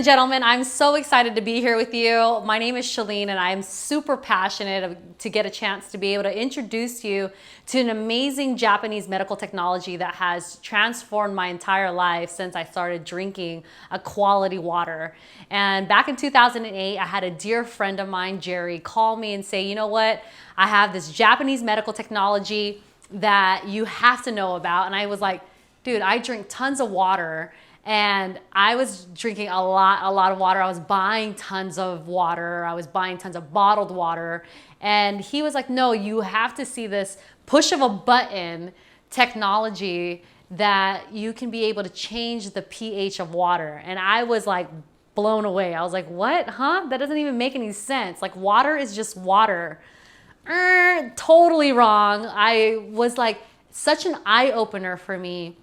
and gentlemen, I'm so excited to be here with you. My name is Shaline, and I'm super passionate to get a chance to be able to introduce you to an amazing Japanese medical technology that has transformed my entire life since I started drinking a quality water. And back in 2008, I had a dear friend of mine, Jerry, call me and say, you know what? I have this Japanese medical technology that you have to know about. And I was like, dude, I drink tons of water. And I was drinking a lot of water. I was buying tons of water. I was buying tons of bottled water. And he was like, no, you have to see this push of a button technology that you can be able to change the pH of water. And I was like blown away. I was like, what? Huh? That doesn't even make any sense. Like, water is just water. Totally wrong. I was like, such an eye opener for me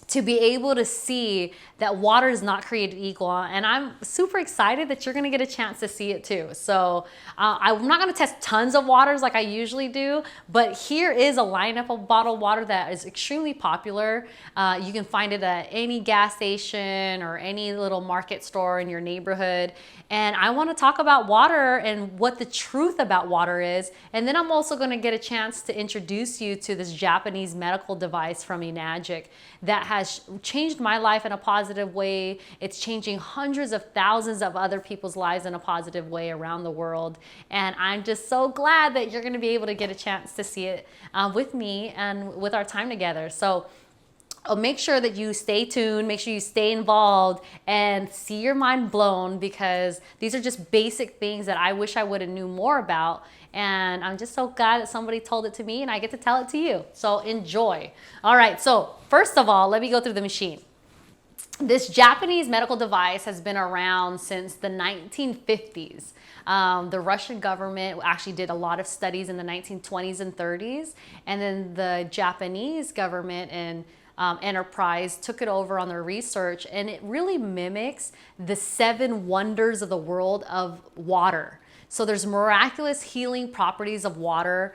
to be able to see that water is not created equal. And I'm super excited that you're gonna get a chance to see it too. So I'm not gonna test tons of waters like I usually do, but here is a lineup of bottled water that is extremely popular. You can find it at any gas station or any little market store in your neighborhood. And I wanna talk about water and what the truth about water is. And then I'm also gonna get a chance to introduce you to this Japanese medical device from Enagic that has changed my life in a positive way. It's changing hundreds of thousands of other people's lives in a positive way around the world. And I'm just so glad that you're gonna be able to get a chance to see it with me and with our time together. So make sure that you stay tuned, make sure you stay involved and see your mind blown, because these are just basic things that I wish I would have knew more about. And I'm just so glad that somebody told it to me and I get to tell it to you. So enjoy. All right, so first of all, let me go through the machine. This Japanese medical device has been around since the 1950s. The Russian government actually did a lot of studies in the 1920s and 30s. And then the Japanese government and enterprise took it over on their research, and it really mimics the 7 wonders of the world of water. So there's miraculous healing properties of water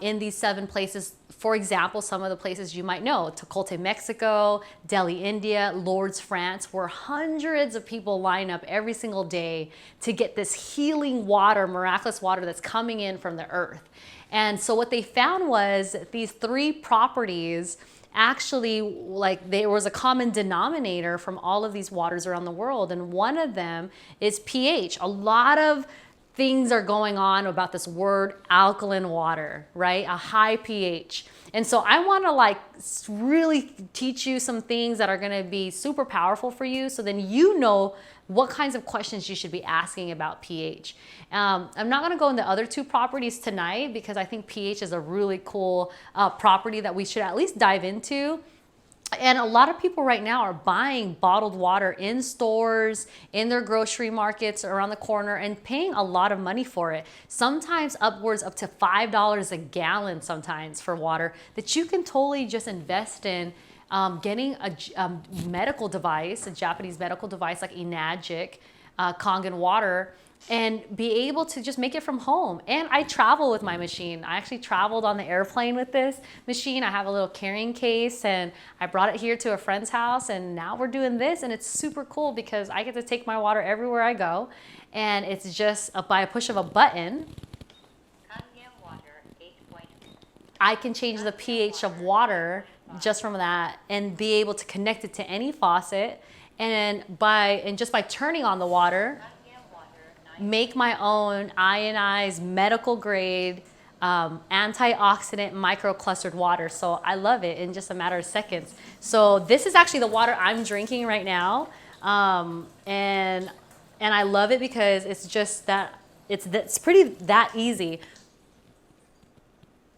in these 7 places. For example, some of the places you might know: Tecate, Mexico; Delhi, India; Lourdes, France, where hundreds of people line up every single day to get this healing water, miraculous water that's coming in from the earth. And so what they found was these 3 properties actually, like, there was a common denominator from all of these waters around the world, and one of them is pH. A lot of things are going on about this word alkaline water, right? A high pH. And so I want to really teach you some things that are going to be super powerful for you, so then you know what kinds of questions you should be asking about pH. I'm not going to go into the other 2 properties tonight, because I think pH is a really cool property that we should at least dive into. And a lot of people right now are buying bottled water in stores, in their grocery markets around the corner, and paying a lot of money for it. Sometimes upwards up to $5 a gallon sometimes for water that you can totally just invest in getting a medical device, a Japanese medical device like Enagic, Kangen water, and be able to just make it from home. And I travel with my machine. I actually traveled on the airplane with this machine. I have a little carrying case, and I brought it here to a friend's house, and now we're doing this, and it's super cool because I get to take my water everywhere I go, and it's just by a push of a button. I can change the pH of water just from that and be able to connect it to any faucet, and just by turning on the water, make my own ionized medical grade antioxidant microclustered water. So I love it in just a matter of seconds. So this is actually the water I'm drinking right now, and I love it because it's just that it's pretty that easy.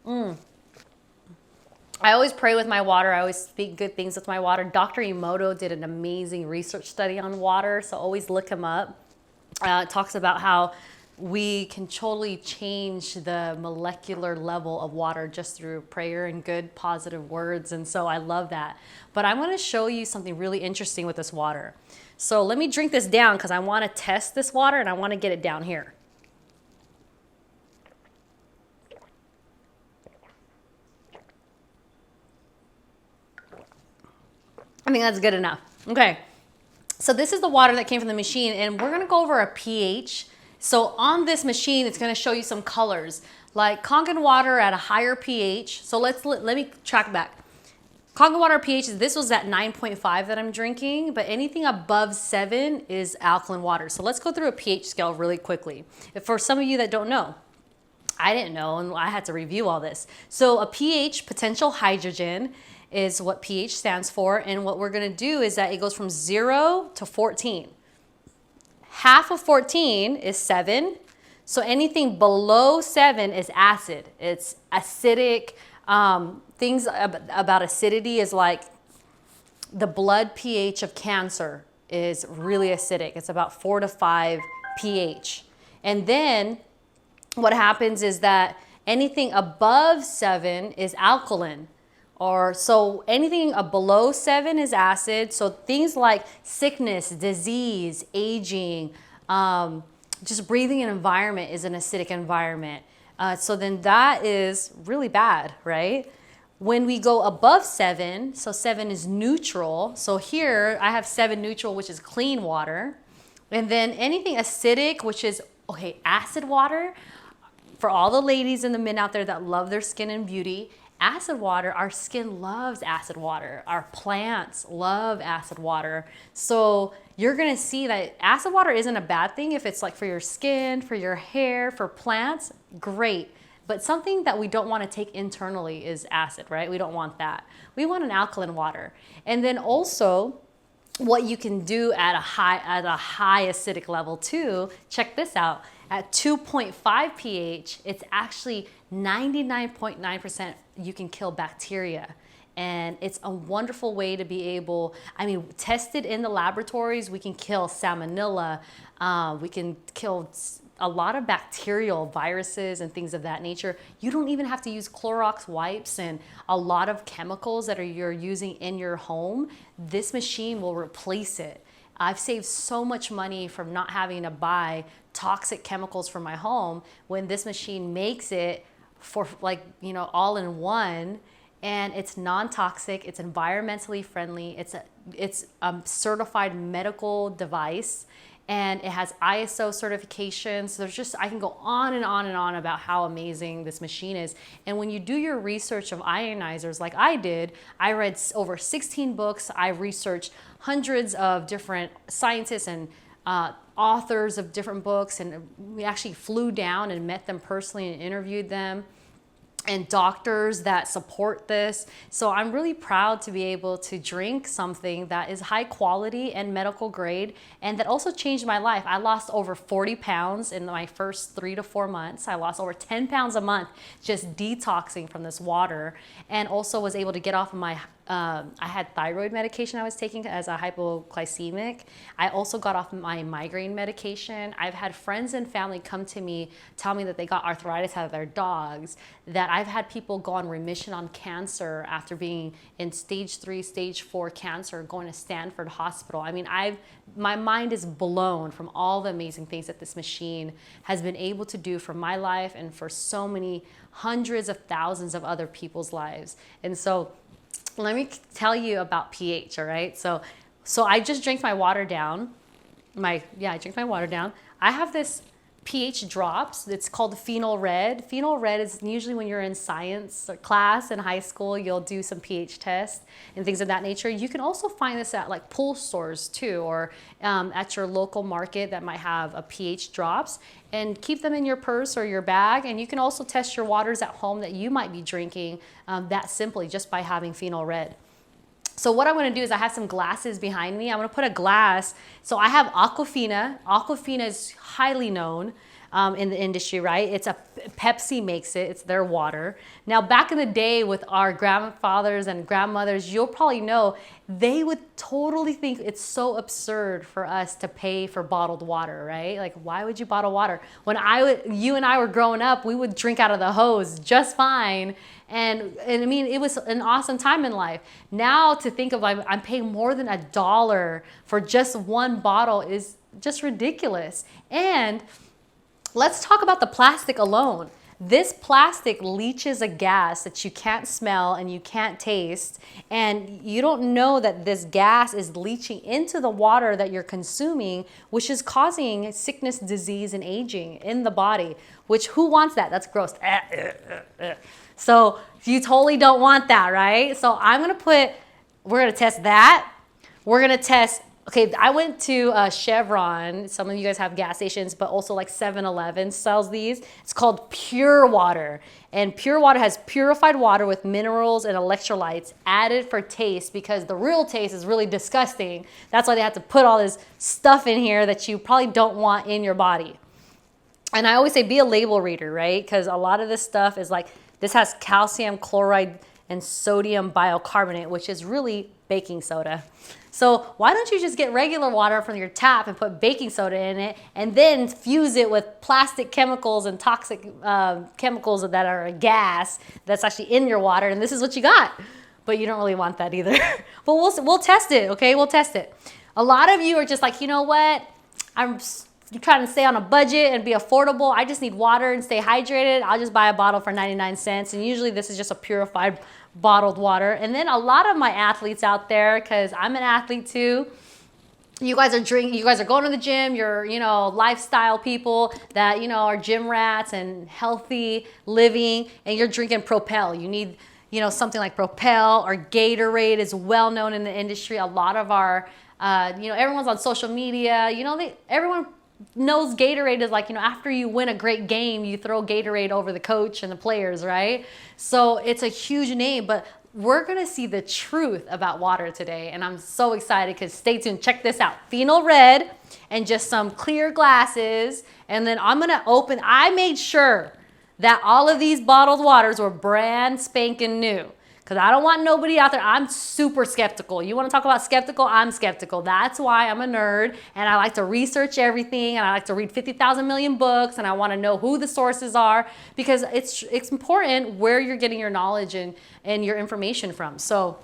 I always pray with my water. I always speak good things with my water. Dr. Emoto did an amazing research study on water, so always look him up. It talks about how we can totally change the molecular level of water just through prayer and good positive words, and so I love that. But I want to show you something really interesting with this water. So let me drink this down because I want to test this water and I want to get it down here. I think that's good enough. Okay, So this is the water that came from the machine, and we're gonna go over a pH. So on this machine, it's gonna show you some colors, like Kangen water at a higher pH. So let me track back. Kangen water pH, this was at 9.5 that I'm drinking, but anything above 7 is alkaline water. So let's go through a pH scale really quickly. For some of you that don't know, I didn't know, and I had to review all this. So a pH, potential hydrogen, is what pH stands for. And what we're gonna do is that it goes from 0 to 14. Half of 14 is 7. So anything below 7 is acid. It's acidic. Things about acidity is like the blood pH of cancer is really acidic. It's about 4 to 5 pH. And then what happens is that anything above 7 is alkaline. Or so anything below 7 is acid. So things like sickness, disease, aging, just breathing an environment is an acidic environment. So then that is really bad, right? When we go above 7, so 7 is neutral. So here I have 7 neutral, which is clean water. And then anything acidic, which is, okay, acid water, for all the ladies and the men out there that love their skin and beauty, acid water, our skin loves acid water. Our plants love acid water. So you're gonna see that acid water isn't a bad thing if it's like for your skin, for your hair, for plants, great. But something that we don't wanna take internally is acid, right? We don't want that. We want an alkaline water. And then also, what you can do at a high acidic level too, check this out. At 2.5 pH, it's actually 99.9% you can kill bacteria. And it's a wonderful way to be able, I mean, tested in the laboratories, we can kill salmonella, we can kill a lot of bacterial viruses and things of that nature. You don't even have to use Clorox wipes and a lot of chemicals that you're using in your home. This machine will replace it. I've saved so much money from not having to buy toxic chemicals for my home when this machine makes it for, like, you know, all in one, and it's non-toxic, it's environmentally friendly, it's a certified medical device, and it has ISO certifications. So there's just, I can go on and on and on about how amazing this machine is. And when you do your research of ionizers like I did, I read over 16 books, I researched hundreds of different scientists and authors of different books, and we actually flew down and met them personally and interviewed them, and doctors that support this. So I'm really proud to be able to drink something that is high quality and medical grade, and that also changed my life. I lost over 40 pounds in my first 3 to 4 months. I lost over 10 pounds a month just detoxing from this water, and also was able to get off of my I had thyroid medication I was taking as a hypoglycemic. I also got off my migraine medication. I've had friends and family come to me, tell me that they got arthritis out of their dogs, that I've had people go on remission on cancer after being in stage 3, stage 4 cancer, going to Stanford Hospital. I mean, my mind is blown from all the amazing things that this machine has been able to do for my life and for so many hundreds of thousands of other people's lives. And so let me tell you about pH, all right? So I just drank my water down. I drank my water down. I have this pH drops. It's called Phenol Red. Phenol Red is usually when you're in science class in high school, you'll do some pH tests and things of that nature. You can also find this at like pool stores too, or at your local market that might have a pH drops, and keep them in your purse or your bag. And you can also test your waters at home that you might be drinking that simply just by having Phenol Red. So what I'm gonna do is I have some glasses behind me. I'm gonna put a glass. So I have Aquafina. Aquafina is highly known in the industry, right? Pepsi makes it, it's their water. Now back in the day with our grandfathers and grandmothers, you'll probably know, they would totally think it's so absurd for us to pay for bottled water, right? Like, why would you bottle water? When you and I were growing up, we would drink out of the hose just fine. And I mean, it was an awesome time in life. Now to think of, I'm paying more than $1 for just one bottle is just ridiculous. And let's talk about the plastic alone. this plastic leaches a gas that you can't smell and you can't taste, and you don't know that this gas is leaching into the water that you're consuming, which is causing sickness, disease, and aging in the body, which who wants that? That's gross. So you totally don't want that, right? So we're gonna test that. We're gonna test, okay, I went to Chevron. Some of you guys have gas stations, but also like 7-Eleven sells these. It's called Pure Water. And Pure Water has purified water with minerals and electrolytes added for taste, because the real taste is really disgusting. That's why they have to put all this stuff in here that you probably don't want in your body. And I always say be a label reader, right? Because a lot of this stuff is like, this has calcium chloride and sodium bicarbonate, which is really baking soda. So why don't you just get regular water from your tap and put baking soda in it, and then fuse it with plastic chemicals and toxic chemicals that are a gas that's actually in your water, and this is what you got. But you don't really want that either. But we'll test it, okay? We'll test it. A lot of you are just like, you know what? I'm trying to stay on a budget and be affordable. I just need water and stay hydrated. I'll just buy a bottle for 99 cents. And usually this is just a purified bottled water. And then a lot of my athletes out there, because I'm an athlete too, you guys are going to the gym, you're, lifestyle people that, are gym rats and healthy living, and you're drinking Propel. You need, something like Propel, or Gatorade is well known in the industry. A lot of our, everyone's on social media, everyone knows Gatorade is like, after you win a great game, you throw Gatorade over the coach and the players, right? So it's a huge name, but we're gonna see the truth about water today, and I'm so excited, because stay tuned. Check this out. Phenol red and just some clear glasses, and then I made sure that all of these bottled waters were brand spanking new, because I don't want nobody out there. I'm super skeptical. You want to talk about skeptical? I'm skeptical. That's why I'm a nerd, and I like to research everything, and I like to read 50,000 million books, and I want to know who the sources are, because it's important where you're getting your knowledge and your information from. So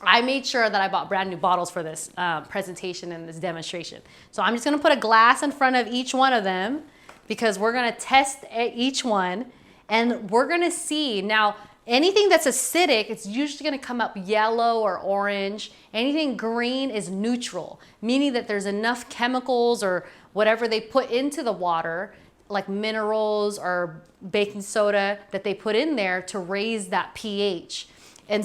I made sure that I bought brand new bottles for this presentation and this demonstration. So I'm just going to put a glass in front of each one of them, because we're going to test each one, and we're going to see. Now, anything that's acidic, it's usually going to come up yellow or orange. Anything green is neutral, meaning that there's enough chemicals or whatever they put into the water, like minerals or baking soda, that they put in there to raise that pH. And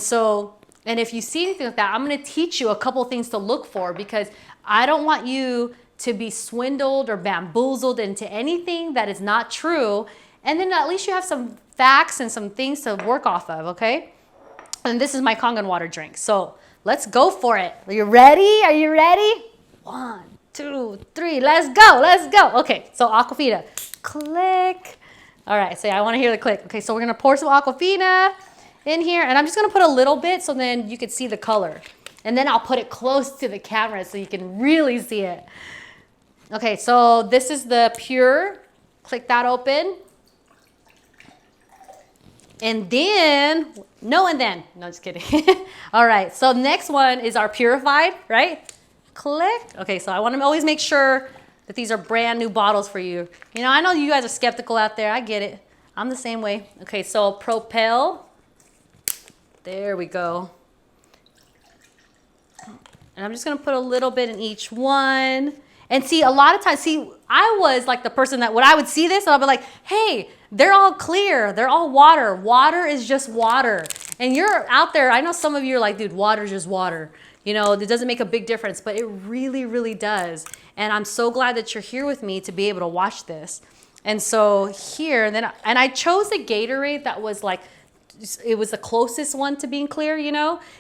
if you see anything like that, I'm going to teach you a couple things to look for, because I don't want you to be swindled or bamboozled into anything that is not true. And then at least you have some facts and some things to work off of, okay? And this is my Kangen water drink. So let's go for it. Are you ready? Are you ready? 1, 2, 3, let's go, let's go. Okay, so Aquafina, click. All right, so I want to hear the click. Okay, so we're gonna pour some Aquafina in here, and I'm just gonna put a little bit so then you can see the color. And then I'll put it close to the camera so you can really see it. Okay, so this is the Pure. Click that open. And then, no, just kidding. All right, so next one is our purified, right? Click. Okay, so I want to always make sure that these are brand new bottles for you. I know you guys are skeptical out there. I get it. I'm the same way. Okay, so Propel. There we go. And I'm just going to put a little bit in each one. And see, a lot of times, I was like the person that when I would see this, I'll be like, hey, they're all clear. They're all water. Water is just water. And you're out there, I know some of you are like, dude, water's just water. It doesn't make a big difference, but it really, really does. And I'm so glad that you're here with me to be able to watch this. And so here, and I chose a Gatorade that was like, it was the closest one to being clear,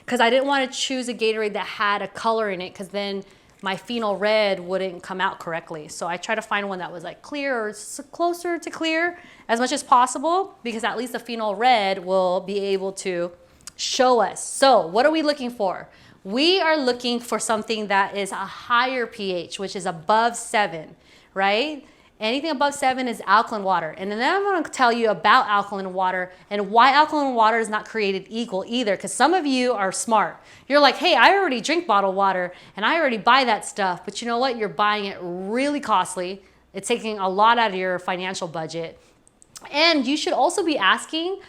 because I didn't want to choose a Gatorade that had a color in it, because then my phenol red wouldn't come out correctly. So I try to find one that was like clear or closer to clear as much as possible, because at least the phenol red will be able to show us. So what are we looking for? We are looking for something that is a higher pH, which is above 7, right? Anything above 7 is alkaline water. And then I'm going to tell you about alkaline water and why alkaline water is not created equal either, because some of you are smart. You're like, hey, I already drink bottled water and I already buy that stuff. But you know what? You're buying it really costly. It's taking a lot out of your financial budget. And you should also be asking,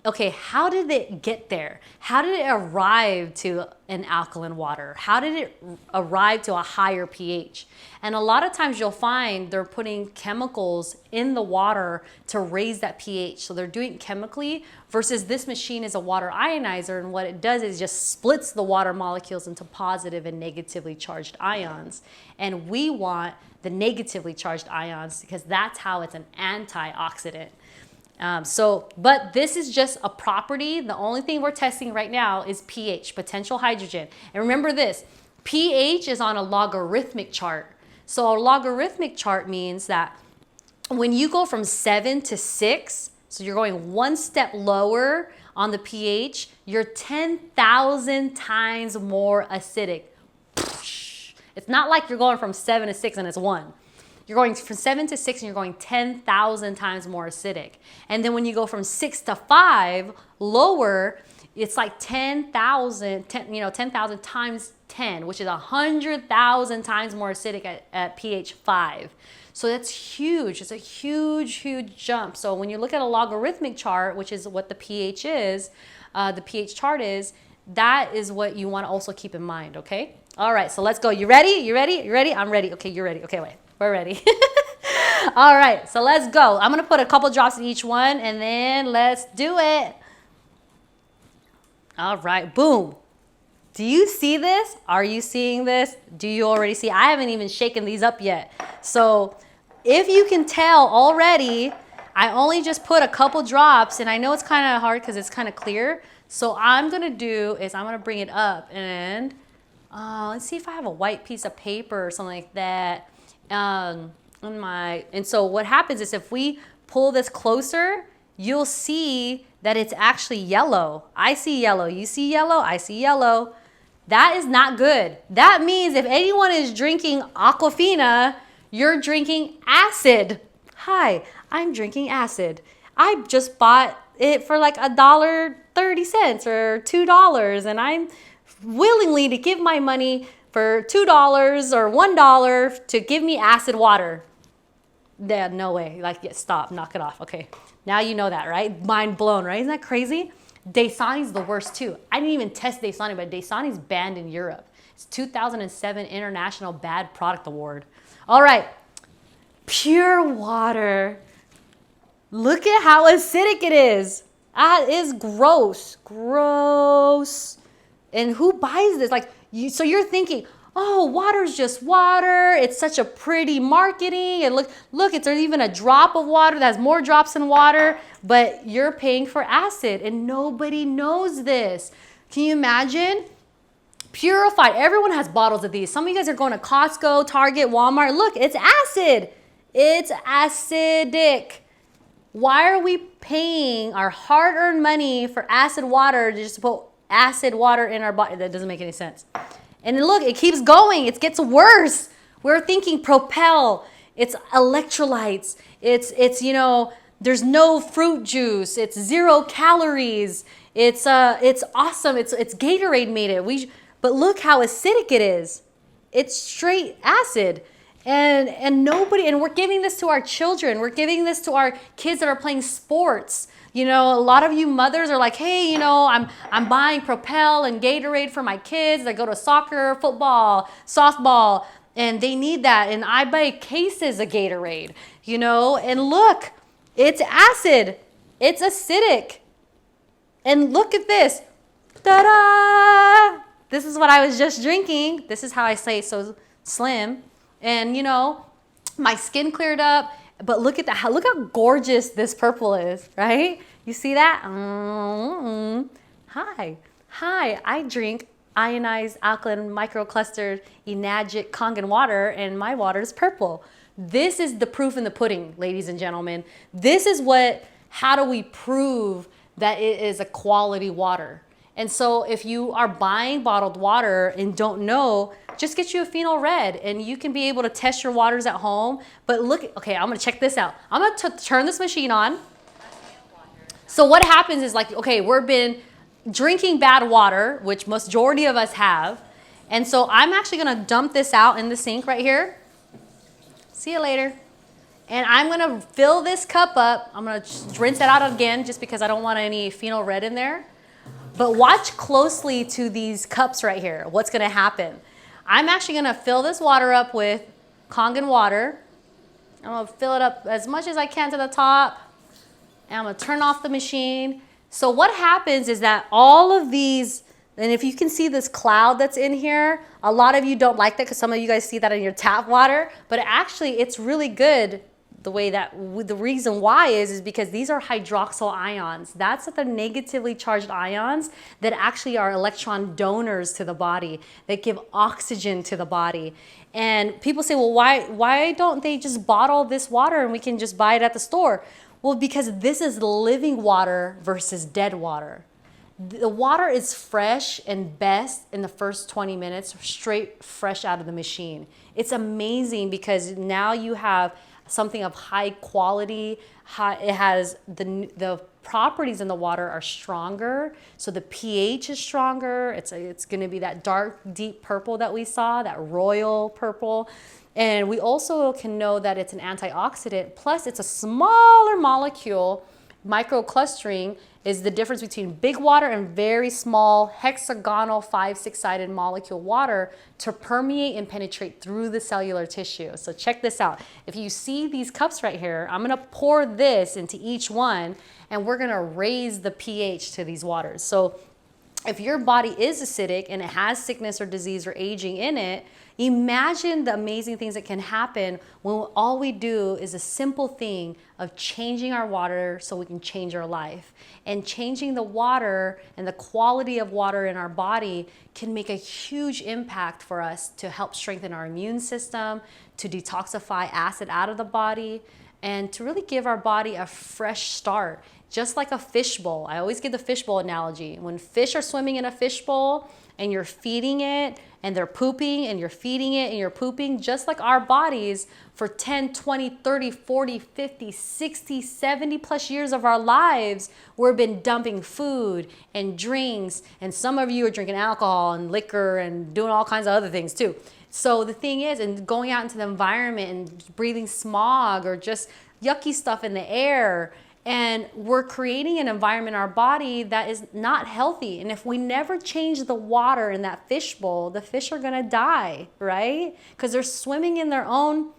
okay, how did it get there? How did it arrive to an alkaline water? How did it arrive to a higher pH? And a lot of times you'll find they're putting chemicals in the water to raise that pH. So they're doing it chemically versus this machine is a water ionizer, and what it does is just splits the water molecules into positive and negatively charged ions. And we want the negatively charged ions because that's how it's an antioxidant. But this is just a property. The only thing we're testing right now is pH, potential hydrogen. And remember this, pH is on a logarithmic chart. So a logarithmic chart means that when you go from 7 to 6, so you're going one step lower on the pH, you're 10,000 times more acidic. It's not like you're going from 7 to 6 and it's 1. You're going from 7 to 6 and you're going 10,000 times more acidic. And then when you go from 6 to 5, lower, it's like 10,000 times 10, which is 100,000 times more acidic at pH 5. So that's huge. It's a huge, huge jump. So when you look at a logarithmic chart, which is what the pH is, the pH chart is, that is what you want to also keep in mind, okay? All right, so let's go. You ready? You ready? You ready? I'm ready. Okay, you're ready. Okay, wait. We're ready. All right, so let's go. I'm going to put a couple drops in each one, and then let's do it. All right, boom. Do you see this? Are you seeing this? Do you already see? I haven't even shaken these up yet. So if you can tell already, I only just put a couple drops, and I know it's kind of hard because it's kind of clear. So I'm going to do is I'm going to bring it up, and let's see if I have a white piece of paper or something like that. And so what happens is if we pull this closer, you'll see that it's actually yellow. I see yellow. You see yellow? I see yellow. That is not good. That means if anyone is drinking Aquafina, you're drinking acid. Hi, I'm drinking acid. I just bought it for like $1.30 or $2, and I'm willingly to give my money for $2 or $1 to give me acid water. Yeah, no way. Like, yeah, stop, knock it off. Okay, now you know that, right? Mind blown, right? Isn't that crazy? Dasani's the worst too. I didn't even test Dasani, but Dasani's banned in Europe. It's 2007 International Bad Product Award. All right, pure water. Look at how acidic it is. That is gross, gross. And who buys this? Like, so you're thinking, oh, water's just water. It's such a pretty marketing. And look, it's even a drop of water that has more drops than water, but you're paying for acid and nobody knows this. Can you imagine? Purified. Everyone has bottles of these. Some of you guys are going to Costco, Target, Walmart. Look, it's acid. It's acidic. Why are we paying our hard-earned money for acid water to just put acid water in our body? That doesn't make any sense. And look, it keeps going. It gets worse. We're thinking Propel. It's electrolytes. It's there's no fruit juice. It's 0 calories. It's awesome. It's Gatorade made it. But look how acidic it is. It's straight acid. And we're giving this to our children. We're giving this to our kids that are playing sports. A lot of you mothers are like, hey, I'm buying Propel and Gatorade for my kids. They go to soccer, football, softball, and they need that. And I buy cases of Gatorade, and look, it's acid. It's acidic. And look at this. Ta-da! This is what I was just drinking. This is how I say so slim. And, my skin cleared up. But look at that. Look how gorgeous this purple is, right? You see that? Hi, I drink ionized alkaline microclustered enagic Kangen water, and my water is purple. This is the proof in the pudding, ladies and gentlemen. This is how do we prove that it is a quality water? And so if you are buying bottled water and don't know, just get you a phenol red and you can be able to test your waters at home. But look, okay, I'm gonna check this out. I'm gonna turn this machine on. So what happens is okay, we've been drinking bad water, which majority of us have. And so I'm actually gonna dump this out in the sink right here. See you later. And I'm gonna fill this cup up. I'm gonna rinse that out again just because I don't want any phenol red in there. But watch closely to these cups right here. What's gonna happen? I'm actually gonna fill this water up with Kangen water. I'm gonna fill it up as much as I can to the top. And I'm gonna turn off the machine. So what happens is that all of these, and if you can see this cloud that's in here, a lot of you don't like that because some of you guys see that in your tap water, but actually it's really good. The way that, the reason why is because these are hydroxyl ions. That's the negatively charged ions that actually are electron donors to the body, that give oxygen to the body. And people say, well, why don't they just bottle this water and we can just buy it at the store? Well, because this is living water versus dead water. The water is fresh and best in the first 20 minutes, straight fresh out of the machine. It's amazing because now you have something of high quality. It has the properties in the water are stronger, so the pH is stronger. It's going to be that dark, deep purple that we saw, that royal purple. And we also can know that it's an antioxidant, plus it's a smaller molecule. Microclustering is the difference between big water and very small hexagonal 5-6-sided molecule water to permeate and penetrate through the cellular tissue. So check this out. If you see these cups right here, I'm gonna pour this into each one and we're gonna raise the pH to these waters. So if your body is acidic and it has sickness or disease or aging in it, imagine the amazing things that can happen when all we do is a simple thing of changing our water so we can change our life. And changing the water and the quality of water in our body can make a huge impact for us to help strengthen our immune system, to detoxify acid out of the body, and to really give our body a fresh start. Just like a fishbowl. I always give the fishbowl analogy. When fish are swimming in a fishbowl and you're feeding it and they're pooping and you're feeding it and you're pooping, just like our bodies for 10, 20, 30, 40, 50, 60, 70 plus years of our lives, we've been dumping food and drinks, and some of you are drinking alcohol and liquor and doing all kinds of other things too. So the thing is, and going out into the environment and breathing smog or just yucky stuff in the air, and we're creating an environment in our body that is not healthy. And if we never change the water in that fishbowl, the fish are gonna die, right? Because they're swimming in their own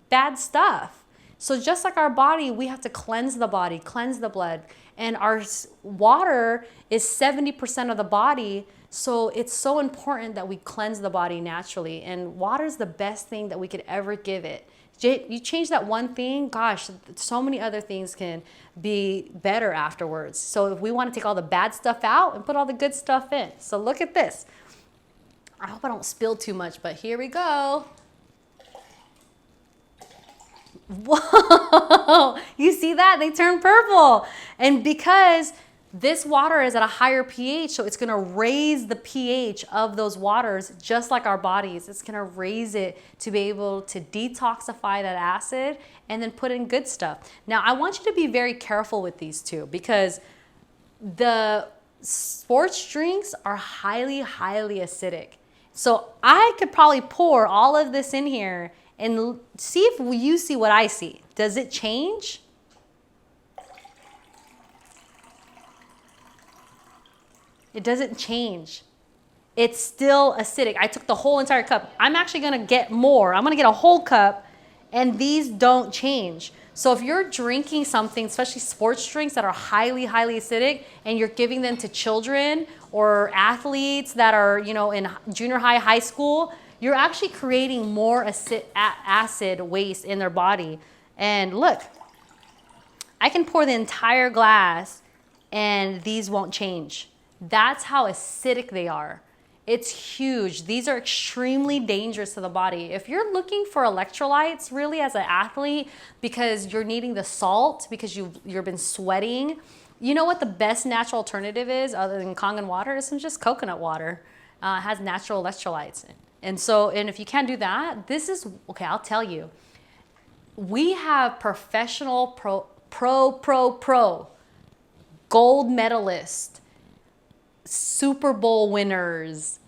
bad stuff. So just like our body, we have to cleanse the body, cleanse the blood. And our water is 70% of the body. So it's so important that we cleanse the body naturally. And water is the best thing that we could ever give it. You change that one thing, gosh, so many other things can be better afterwards. So if we want to take all the bad stuff out and put all the good stuff in. So look at this. I hope I don't spill too much, but here we go. Whoa, you see that? They turn purple. And because this water is at a higher pH, so it's gonna raise the pH of those waters just like our bodies. It's gonna raise it to be able to detoxify that acid and then put in good stuff. Now, I want you to be very careful with these two because the sports drinks are highly, highly acidic. So I could probably pour all of this in here and see if you see what I see. Does it change? It doesn't change. It's still acidic. I took the whole entire cup. I'm actually gonna get more. I'm gonna get a whole cup and these don't change. So if you're drinking something, especially sports drinks that are highly, highly acidic and you're giving them to children or athletes that are, you know, in junior high, high school, you're actually creating more acid waste in their body. And look, I can pour the entire glass and these won't change. That's how acidic they are. It's huge. These are extremely dangerous to the body. If you're looking for electrolytes really as an athlete because you're needing the salt because you've been sweating, you know what the best natural alternative is other than Kangen water? It's just coconut water. It has natural electrolytes. And if you can't do that, this is, okay, I'll tell you. We have professional pro gold medalists, Super Bowl winners,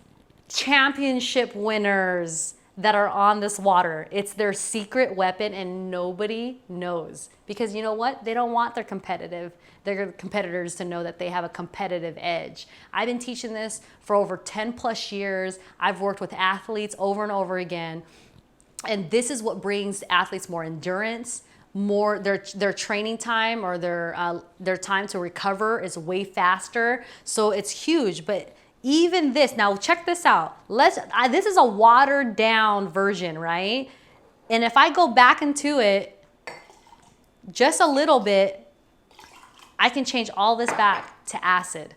championship winners that are on this water. It's their secret weapon and nobody knows. Because you know what? They don't want their competitors to know that they have a competitive edge. I've been teaching this for over 10 plus years. I've worked with athletes over and over again. And this is what brings athletes more endurance, more their training time or their time to recover is way faster. So it's huge. But even this, now check this out. This is a watered down version, right? And if I go back into it just a little bit, I can change all this back to acid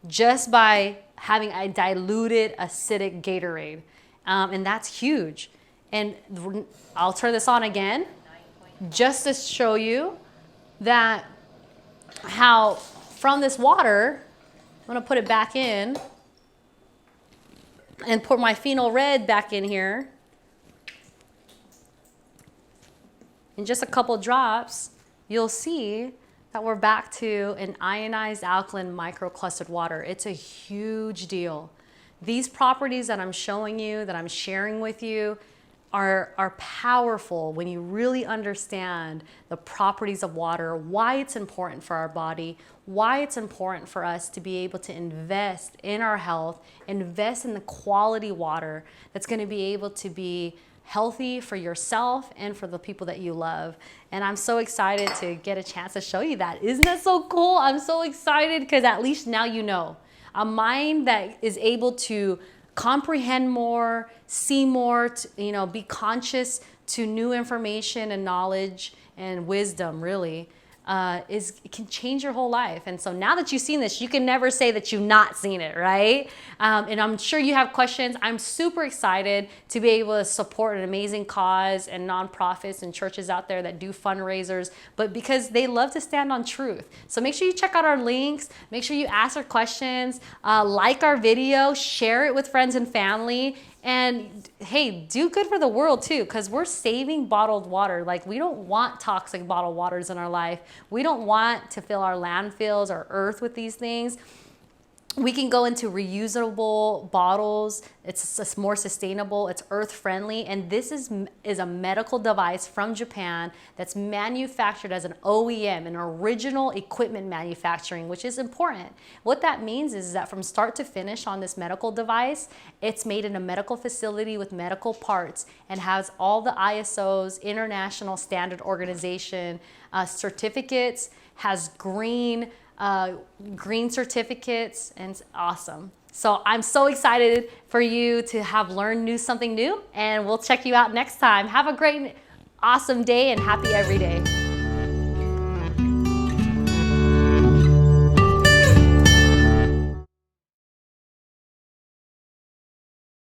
just by having a diluted acidic Gatorade. And that's huge. And I'll turn this on again just to show you that how from this water, I'm gonna put it back in and pour my phenol red back in here. In just a couple drops, you'll see that we're back to an ionized alkaline microclustered water. It's a huge deal. These properties that I'm showing you, that I'm sharing with you, are powerful when you really understand the properties of water, why it's important for our body, why it's important for us to be able to invest in our health, invest in the quality water that's going to be able to be healthy for yourself and for the people that you love. And I'm so excited to get a chance to show you that. Isn't that so cool? I'm so excited because at least now you know. A mind that is able to comprehend more, see more, be conscious to new information and knowledge and wisdom, really, it can change your whole life. And so now that you've seen this, you can never say that you've not seen it, right? And I'm sure you have questions. I'm super excited to be able to support an amazing cause and nonprofits and churches out there that do fundraisers, but because they love to stand on truth. So make sure you check out our links. Make sure you ask our questions, like our video, share it with friends and family. And hey, do good for the world too, because we're saving bottled water. Like, we don't want toxic bottled waters in our life. We don't want to fill our landfills or earth with these things. We can go into reusable bottles. It's more sustainable, it's earth friendly. And this is a medical device from Japan that's manufactured as an OEM, an original equipment manufacturing, which is important. What that means is that from start to finish on this medical device, it's made in a medical facility with medical parts and has all the ISO's, International Standard Organization certificates, has green certificates, and it's awesome. So I'm so excited for you to have learned something new, and we'll check you out next time. Have a great, awesome day and happy every day.